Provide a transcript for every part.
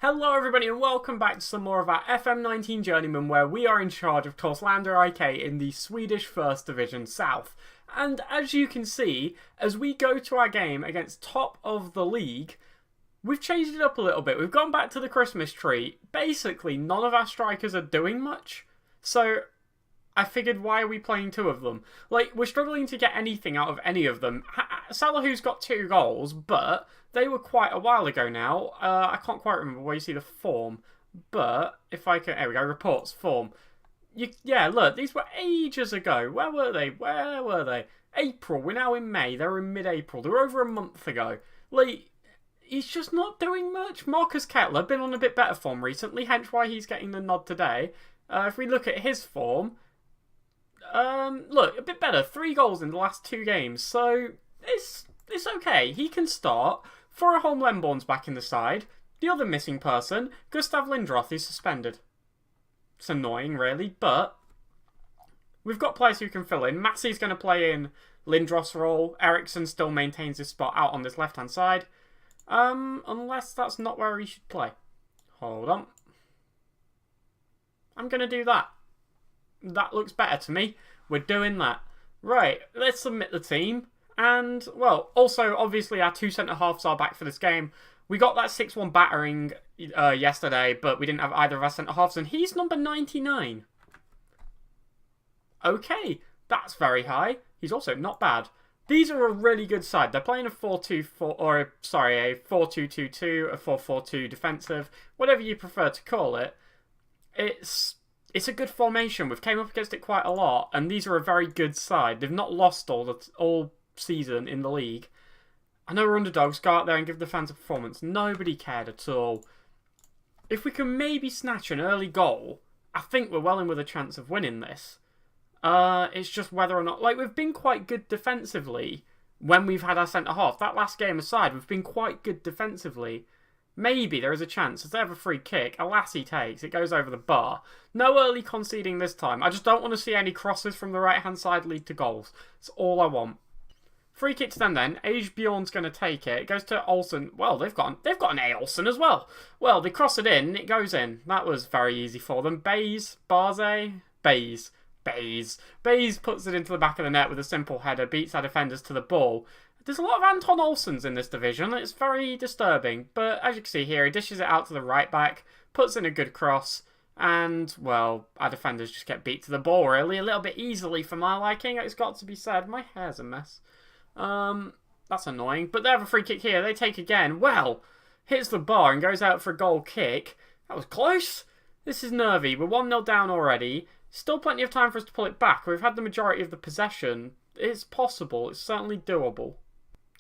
Hello everybody and welcome back to some more of our FM19 Journeyman, where we are in charge of Torslander IK in the Swedish First Division South. And as you can see, as we go to our game against top of the league, we've changed it up a little bit. We've gone back to the Christmas tree. Basically, none of our strikers are doing much. So I figured, why are we playing two of them? Like, we're struggling to get anything out of any of them. Salahu's got 2 goals, but they were quite a while ago now. I can't quite remember where you see the form. But if I can... There we go, reports, form. Yeah, look, these were ages ago. Where were they? April. We're now in May. They're in mid-April. They were over a month ago. Like, he's just not doing much. Marcus Kettler, been on a bit better form recently, hence why he's getting the nod today. If we look at his form... look, a bit better. 3 goals in the last 2 games. So, it's okay. He can start. Foroholm Lemborn's back in the side. The other missing person, Gustav Lindroth, is suspended. It's annoying, really, but we've got players who can fill in. Massey's going to play in Lindroth's role. Eriksson still maintains his spot out on this left-hand side. Unless that's not where he should play. Hold on. I'm going to do that. That looks better to me. We're doing that. Right, let's submit the team. And, well, also, obviously, our 2 centre-halves are back for this game. We got that 6-1 battering yesterday, but we didn't have either of our centre-halves, and he's number 99. Okay, that's very high. He's also not bad. These are a really good side. They're playing a 4-2-4, or, sorry, a 4-2-2-2, a 4-4-2 defensive, whatever you prefer to call it. It's a good formation. We've came up against it quite a lot, and these are a very good side. They've not lost all season in the league. I know we're underdogs. Go out there and give the fans a performance. Nobody cared at all. If we can maybe snatch an early goal, I think we're well in with a chance of winning this. It's just whether or not... Like, we've been quite good defensively when we've had our centre-half. That last game aside, we've been quite good defensively. Maybe there is a chance. As they have a free kick, a Lassie takes. It goes over the bar. No early conceding this time. I just don't want to see any crosses from the right-hand side lead to goals. That's all I want. Free kick to them then. Age Bjorn's going to take it. It goes to Olsen. Well, they've got an A. Olsen as well. Well, they cross it in. It goes in. That was very easy for them. Bays puts it into the back of the net with a simple header. Beats our defenders to the ball. There's a lot of Anton Olsens in this division. It's very disturbing. But as you can see here, he dishes it out to the right back. Puts in a good cross. And, well, our defenders just get beat to the ball, really. A little bit easily for my liking, it's got to be said. My hair's a mess. That's annoying. But they have a free kick here. They take again. Well, hits the bar and goes out for a goal kick. That was close. This is nervy. We're 1-0 down already. Still plenty of time for us to pull it back. We've had the majority of the possession. It's possible. It's certainly doable.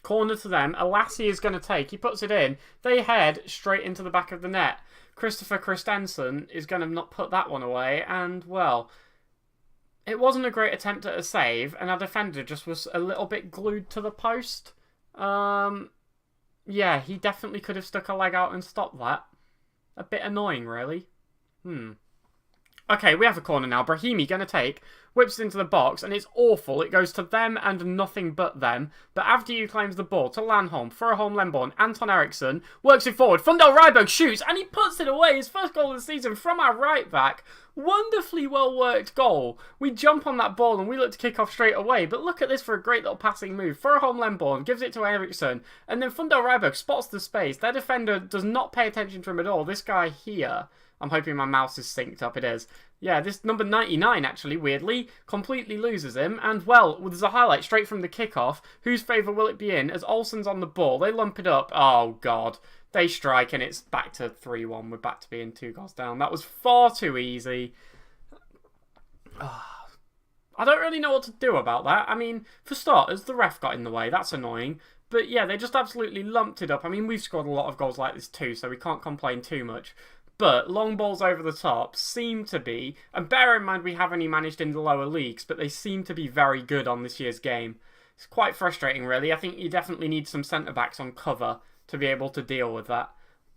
Corner to them. Alassi is going to take. He puts it in. They head straight into the back of the net. Christopher Christensen is going to not put that one away. And, well... It wasn't a great attempt at a save, and our defender just was a little bit glued to the post. Yeah, he definitely could have stuck a leg out and stopped that. A bit annoying, really. Okay, we have a corner now. Brahimi going to take, whips it into the box, and it's awful. It goes to them and nothing but them. But Avdiu claims the ball to Landholm, Foroholm Lemborn, Anton Eriksson, works it forward. Fundel Ryberg shoots, and he puts it away. His first goal of the season from our right back. Wonderfully well-worked goal. We jump on that ball and we look to kick off straight away. But look at this for a great little passing move. Foroholm Lemborn gives it to Eriksson, and then Fundel Ryberg spots the space. Their defender does not pay attention to him at all. This guy here... I'm hoping my mouse is synced up. It is. Yeah, this number 99, actually, weirdly, completely loses him. And, well, there's a highlight straight from the kickoff. Whose favour will it be in? As Olsen's on the ball, they lump it up. Oh, God. They strike, and it's back to 3-1. We're back to being 2 goals down. That was far too easy. I don't really know what to do about that. I mean, for starters, the ref got in the way. That's annoying. But, yeah, they just absolutely lumped it up. I mean, we've scored a lot of goals like this, too, so we can't complain too much. But long balls over the top seem to be, and bear in mind we haven't only managed in the lower leagues, but they seem to be very good on this year's game. It's quite frustrating, really. I think you definitely need some centre-backs on cover to be able to deal with that.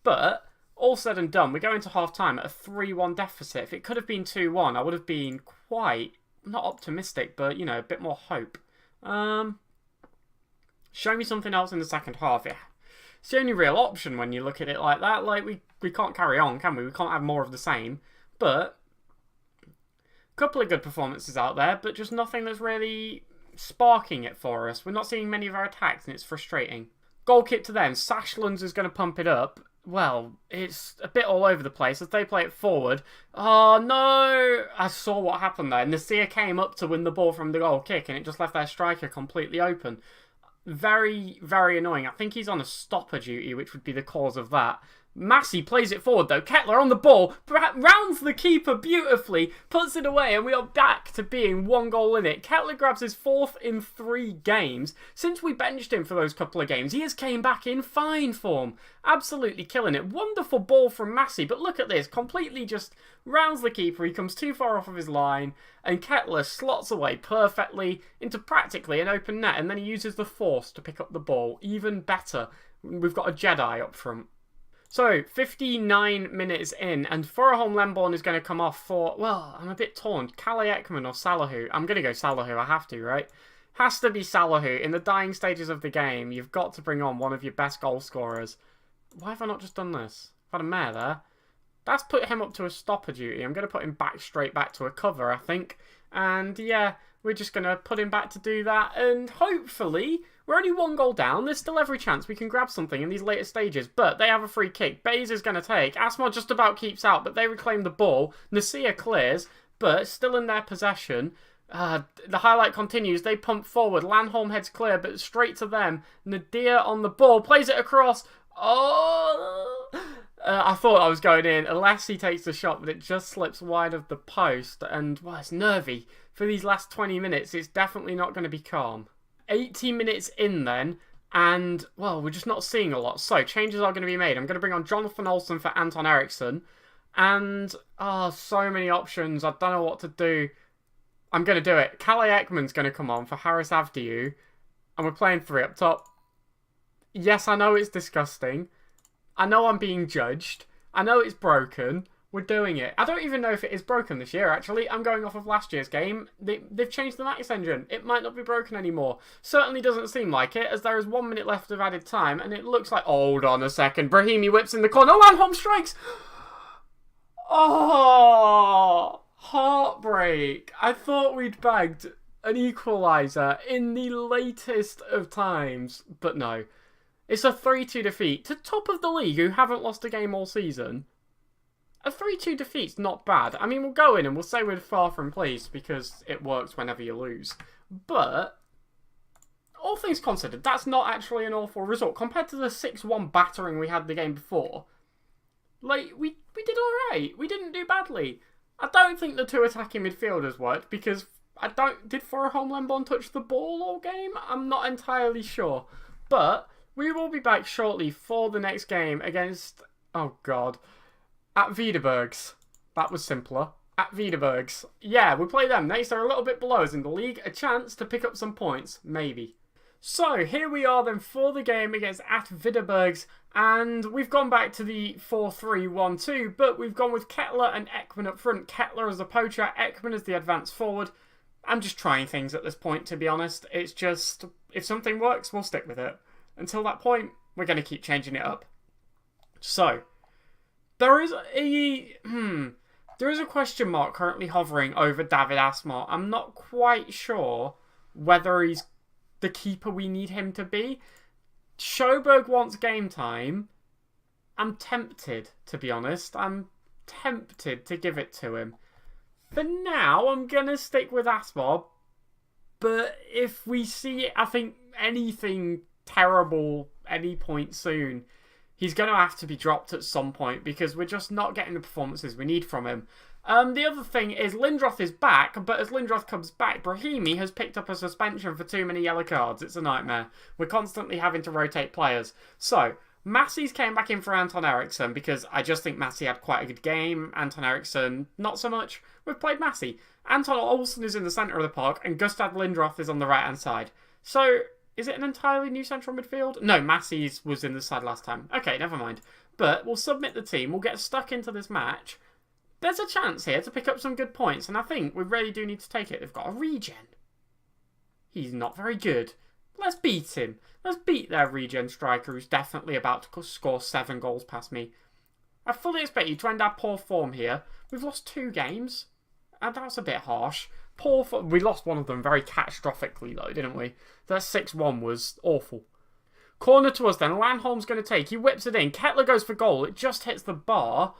But, all said and done, we go into half-time at a 3-1 deficit. If it could have been 2-1, I would have been quite, not optimistic, but, you know, a bit more hope. Show me something else in the second half. Yeah. It's the only real option when you look at it like that. Like, we can't carry on, can we? We can't have more of the same. But a couple of good performances out there, but just nothing that's really sparking it for us. We're not seeing many of our attacks, and it's frustrating. Goal kick to them. Sashlands is going to pump it up. Well, it's a bit all over the place as they play it forward. Oh, no! I saw what happened there. Nasir came up to win the ball from the goal kick, and it just left their striker completely open. Very, very annoying. I think he's on a stopper duty, which would be the cause of that. Massey plays it forward though. Kettler on the ball, rounds the keeper beautifully, puts it away, and we are back to being 1 goal in it. Kettler grabs his 4th in 3 games. Since we benched him for those couple of games, he has came back in fine form. Absolutely killing it. Wonderful ball from Massey, but look at this. Completely just rounds the keeper. He comes too far off of his line, and Kettler slots away perfectly into practically an open net, and then he uses the force to pick up the ball. Even better. We've got a Jedi up front. So, 59 minutes in, and Foroholm Lemborn is going to come off for, well, I'm a bit torn. Kalle Ekman or Salahu? I'm going to go Salahu, I have to, right? Has to be Salahu. In the dying stages of the game, you've got to bring on one of your best goal scorers. Why have I not just done this? I've had a mare there. That's put him up to a stopper duty. I'm going to put him straight back to a cover, I think. And yeah, we're just going to put him back to do that, and hopefully we're only 1 goal down. There's still every chance we can grab something in these later stages, but they have a free kick. Bays is going to take. Asmar just about keeps out, but they reclaim the ball. Nasir clears, but still in their possession. The highlight continues. They pump forward. Landholm heads clear, but straight to them. Nadir on the ball. Plays it across. Oh! I thought I was going in. Alessi takes the shot, but it just slips wide of the post. And, well, it's nervy. For these last 20 minutes, it's definitely not going to be calm. 80 minutes in then, and, well, we're just not seeing a lot. So, changes are going to be made. I'm going to bring on Jonathan Olsen for Anton Eriksson. And, so many options. I don't know what to do. I'm going to do it. Kalle Ekman's going to come on for Haris Avdiyu. And we're playing 3 up top. Yes, I know it's disgusting. I know I'm being judged. I know it's broken. We're doing it. I don't even know if it is broken this year, actually. I'm going off of last year's game. They've changed the Max engine. It might not be broken anymore. Certainly doesn't seem like it, as there is 1 minute left of added time, and it looks like... Hold on a second. Brahimi whips in the corner. Landholm strikes! Oh! Heartbreak. I thought we'd bagged an equaliser in the latest of times, but no. It's a 3-2 defeat to top of the league, who haven't lost a game all season. A 3-2 defeat's not bad. I mean, we'll go in and we'll say we're far from pleased because it works whenever you lose. But, all things considered, that's not actually an awful result. Compared to the 6-1 battering we had the game before, like, we did alright. We didn't do badly. I don't think the 2 attacking midfielders worked because did Foroholm Lemborn touch the ball all game? I'm not entirely sure. But, we will be back shortly for the next game against, oh god, at Videbergs. That was simpler. At Videbergs. Yeah, we play them next. They're a little bit below us in the league. A chance to pick up some points. Maybe. So, here we are then for the game against at Videbergs. And we've gone back to the 4-3-1-2. But we've gone with Kettler and Ekman up front. Kettler as the poacher. Ekman as the advanced forward. I'm just trying things at this point, to be honest. It's just, if something works, we'll stick with it. Until that point, we're going to keep changing it up. So... There is a question mark currently hovering over David Asmar. I'm not quite sure whether he's the keeper we need him to be. Sjoberg wants game time. I'm tempted, to be honest. I'm tempted to give it to him. For now, I'm going to stick with Asmar. But if we see, I think, anything terrible any point soon, he's going to have to be dropped at some point because we're just not getting the performances we need from him. The other thing is Lindroth is back, but as Lindroth comes back, Brahimi has picked up a suspension for too many yellow cards. It's a nightmare. We're constantly having to rotate players. So, Massey's came back in for Anton Eriksson because I just think Massey had quite a good game. Anton Eriksson, not so much. We've played Massey. Anton Olsen is in the centre of the park and Gustav Lindroth is on the right-hand side. So... is it an entirely new central midfield? No, Massey's was in the side last time. Okay, never mind. But we'll submit the team. We'll get stuck into this match. There's a chance here to pick up some good points, and I think we really do need to take it. They've got a regen. He's not very good. Let's beat him. Let's beat their regen striker who's definitely about to score 7 goals past me. I fully expect you to end our poor form here. We've lost 2 games. And that's a bit harsh. We lost one of them very catastrophically though, didn't we? That 6-1 was awful. Corner to us then. Landholm's going to take. He whips it in. Kettler goes for goal. It just hits the bar.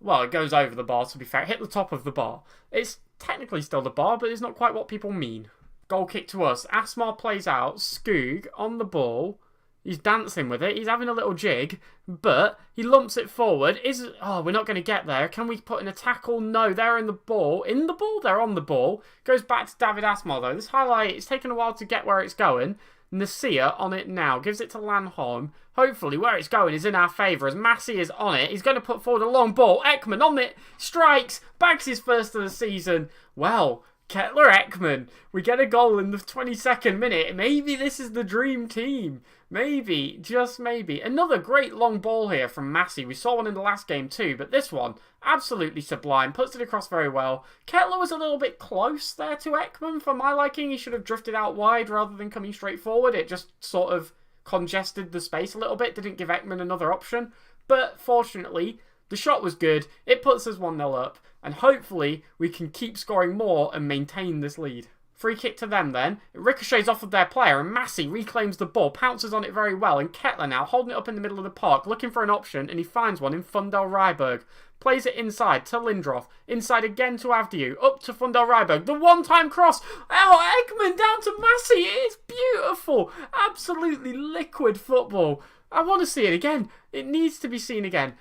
Well, it goes over the bar to be fair. It hit the top of the bar. It's technically still the bar, but it's not quite what people mean. Goal kick to us. Asmar plays out. Skoog on the ball. He's dancing with it. He's having a little jig, but he lumps it forward. We're not going to get there. Can we put in a tackle? No, they're in the ball. In the ball? They're on the ball. Goes back to David Asmar, though. This highlight, it's taken a while to get where it's going. Nasia on it now. Gives it to Landholm. Hopefully, where it's going is in our favour as Massey is on it. He's going to put forward a long ball. Ekman on it. Strikes. Bags his first of the season. Well, Kettler Ekman. We get a goal in the 22nd minute. Maybe this is the dream team. Maybe, just maybe. Another great long ball here from Massey. We saw one in the last game too, but this one, absolutely sublime. Puts it across very well. Kettler was a little bit close there to Ekman for my liking. He should have drifted out wide rather than coming straight forward. It just sort of congested the space a little bit. Didn't give Ekman another option. But fortunately, the shot was good. It puts us 1-0 up. And hopefully, we can keep scoring more and maintain this lead. Free kick to them then. It ricochets off of their player and Massey reclaims the ball, pounces on it very well, and Kettler now holding it up in the middle of the park, looking for an option, and he finds one in Fundel Ryberg. Plays it inside to Lindroth. Inside again to Avdiu. Up to Fundel Ryberg. The one-time cross. Oh, Ekman down to Massey. It is beautiful. Absolutely liquid football. I want to see it again. It needs to be seen again.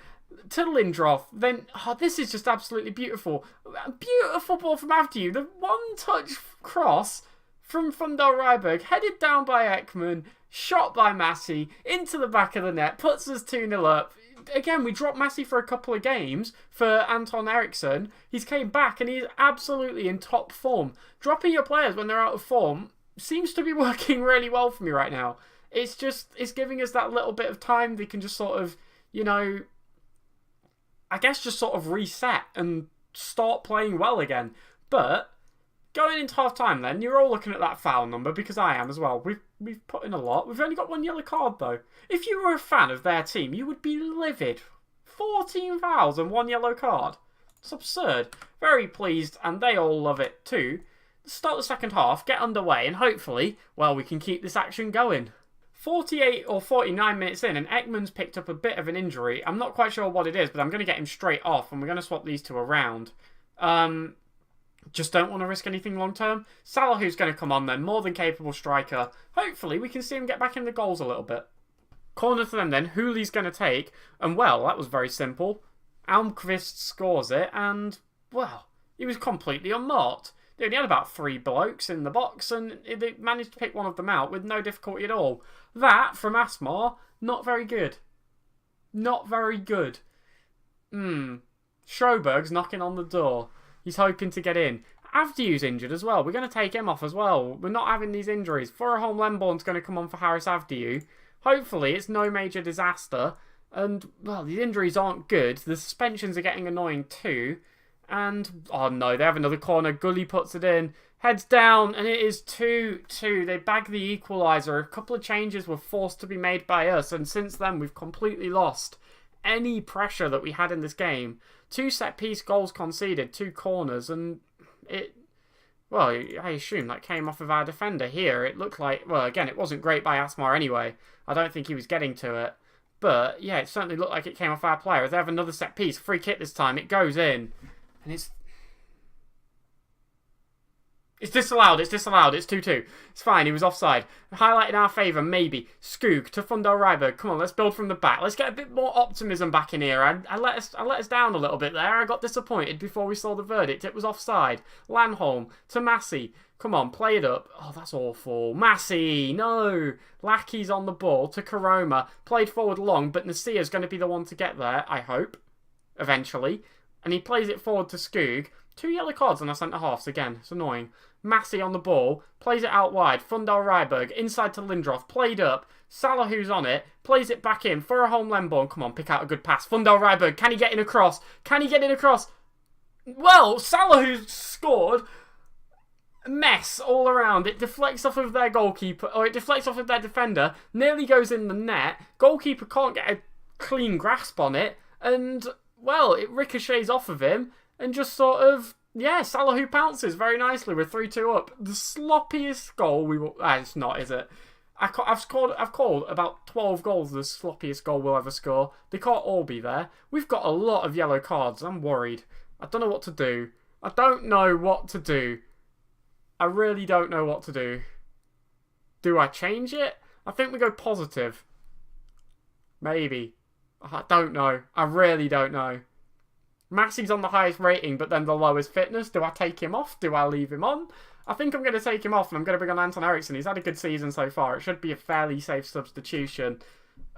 To Lindroth, then, this is just absolutely beautiful. Beautiful ball from Avdiu. The one-touch cross from Fundel Ryberg, headed down by Ekman, shot by Massey, into the back of the net, puts us 2-0 up. Again, we dropped Massey for a couple of games for Anton Eriksson. He's came back and he's absolutely in top form. Dropping your players when they're out of form seems to be working really well for me right now. It's giving us that little bit of time. They can just sort of, I guess just sort of reset and start playing well again. But going into half time then, you're all looking at that foul number because I am as well. We've put in a lot. We've only got 1 yellow card though. If you were a fan of their team, you would be livid. 14 fouls and 1 yellow card. It's absurd. Very pleased and they all love it too. Start the second half, get underway and hopefully, well, we can keep this action going. 48 or 49 minutes in and Ekman's picked up a bit of an injury. I'm not quite sure what it is, but I'm going to get him straight off and we're going to swap these two around. Just don't want to risk anything long term. Salahu's going to come on then, more than capable striker. Hopefully we can see him get back in the goals a little bit. Corner to them then, Hooley's going to take, and well, that was very simple. Almqvist scores it and, well, he was completely unmarked. They only had about 3 blokes in the box and they managed to pick one of them out with no difficulty at all. That, from Asmar, not very good. Not very good. Schroberg's knocking on the door. He's hoping to get in. Avdiu's injured as well. We're going to take him off as well. We're not having these injuries. Furaholm Lemborn's going to come on for Harris Avdiu. Hopefully it's no major disaster. And, well, the injuries aren't good. The suspensions are getting annoying too. And, oh no, they have another corner. Gully puts it in. Heads down, and it is 2-2. They bag the equaliser. A couple of changes were forced to be made by us, and since then we've completely lost any pressure that we had in this game. 2 set-piece goals conceded, 2 corners, and well, I assume that came off of our defender here. It looked like, well, again, it wasn't great by Asmar anyway. I don't think he was getting to it. But, yeah, it certainly looked like it came off our player. They have another set-piece, free kick this time. It goes in. And it's disallowed, it's 2-2. It's fine, he was offside. Highlight in our favour, maybe. Skoog to Fundel Ryberg. Come on, let's build from the back. Let's get a bit more optimism back in here. I let us down a little bit there. I got disappointed before we saw the verdict. It was offside. Landholm to Massey. Come on, play it up. Oh, that's awful. Massey, no. Lackey's on the ball to Karoma. Played forward long, but Nasia's going to be the one to get there, I hope. Eventually. And he plays it forward to Skoog. 2 yellow cards on our centre-halves again. It's annoying. Massey on the ball. Plays it out wide. Fundel Ryberg. Inside to Lindroth. Played up. Salahu's on it. Plays it back in. Furaholm Lemborn. Come on, pick out a good pass. Fundel Ryberg. Can he get in across? Can he get in across? Well, Salahu scored. mess all around. It deflects off of their goalkeeper, or it deflects off of their defender, nearly goes in the net. Goalkeeper can't get a clean grasp on it, and, well, it ricochets off of him, and just sort of, yeah, Salah pounces very nicely. We're 3-2 up. The sloppiest goal we will... it's not, is it? I've called about 12 goals the sloppiest goal we'll ever score. They can't all be there. We've got a lot of yellow cards. I'm worried. I don't know what to do. I don't know what to do. I really don't know what to do. Do I change it? I think we go positive. Maybe. I don't know. I really don't know. Massey's on the highest rating, but then the lowest fitness. Do I take him off? Do I leave him on? I think I'm going to take him off, and I'm going to bring on Anton Eriksson. He's had a good season so far. It should be a fairly safe substitution.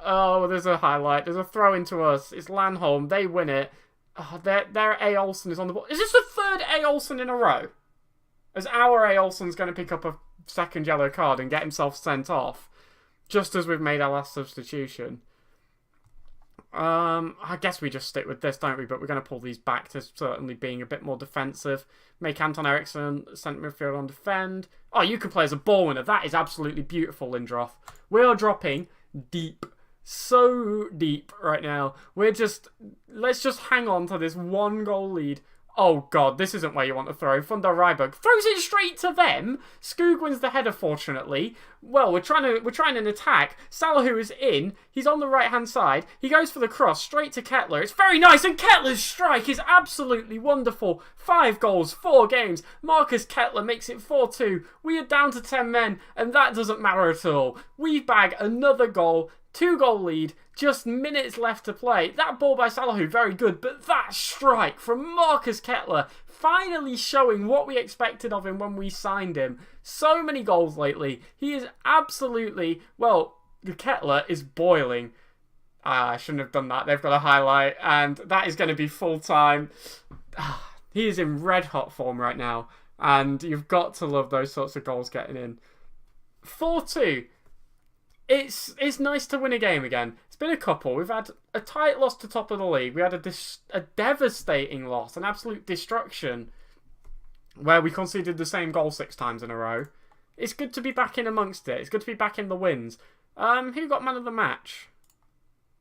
Oh, there's a highlight. There's a throw into us. It's Landholm. They win it. Oh, their A. Olsen is on the ball. Is this the third A. Olsen in a row? As our A. Olsen's going to pick up a second yellow card and get himself sent off, just as we've made our last substitution. I guess we just stick with this, don't we? But we're going to pull these back to certainly being a bit more defensive. Make Anton Eriksson centre midfield on defend. Oh, you can play as a ball winner. That is absolutely beautiful, Lindroth. We are dropping deep. So deep right now. Let's just hang on to this 1-goal lead. Oh god, this isn't where you want to throw. Van der Rijberg throws it straight to them. Skoog wins the header, fortunately. Well, we're trying an attack. Salah is in. He's on the right-hand side. He goes for the cross straight to Kettler. It's very nice, and Kettler's strike is absolutely wonderful. 5 goals, 4 games. Marcus Kettler makes it 4-2. We are down to 10 men, and that doesn't matter at all. We bag another goal. 2-goal lead, just minutes left to play. That ball by Salah, very good, but that strike from Marcus Kettler, finally showing what we expected of him when we signed him. So many goals lately. He is absolutely, well, Kettler is boiling. I shouldn't have done that. They've got a highlight, and that is going to be full-time. He is in red-hot form right now, and you've got to love those sorts of goals getting in. 4-2. It's nice to win a game again. It's been a couple. We've had a tight loss to top of the league. We had a devastating loss, an absolute destruction, where we conceded the same goal 6 times in a row. It's good to be back in amongst it. It's good to be back in the wins. Who got man of the match?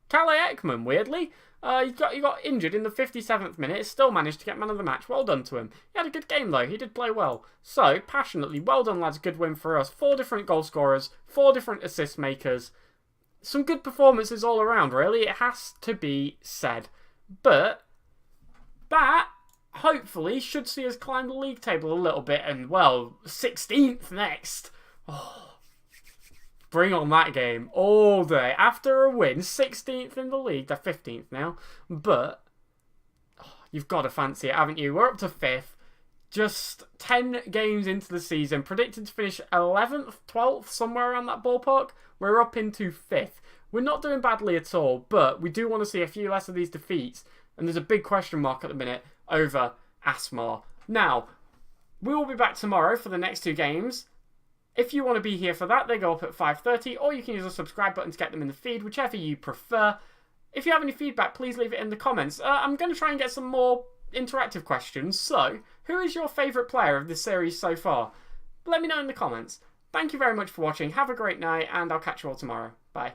Kalle Ekman, weirdly. He got injured in the 57th minute. Still managed to get man of the match. Well done to him. He had a good game, though. He did play well. So, passionately, well done, lads. Good win for us. 4 different goal scorers. 4 different assist makers. Some good performances all around, really. It has to be said. But that, hopefully, should see us climb the league table a little bit. And, well, 16th next. Oh. Bring on that game all day. After a win, 16th in the league. They're 15th now. But you've got to fancy it, haven't you? We're up to 5th. Just 10 games into the season. Predicted to finish 11th, 12th, somewhere around that ballpark. We're up into 5th. We're not doing badly at all, but we do want to see a few less of these defeats. And there's a big question mark at the minute over Asmar. Now, we will be back tomorrow for the next 2 games. If you want to be here for that, they go up at 5:30, or you can use the subscribe button to get them in the feed, whichever you prefer. If you have any feedback, please leave it in the comments. I'm going to try and get some more interactive questions. So, who is your favourite player of this series so far? Let me know in the comments. Thank you very much for watching. Have a great night, and I'll catch you all tomorrow. Bye.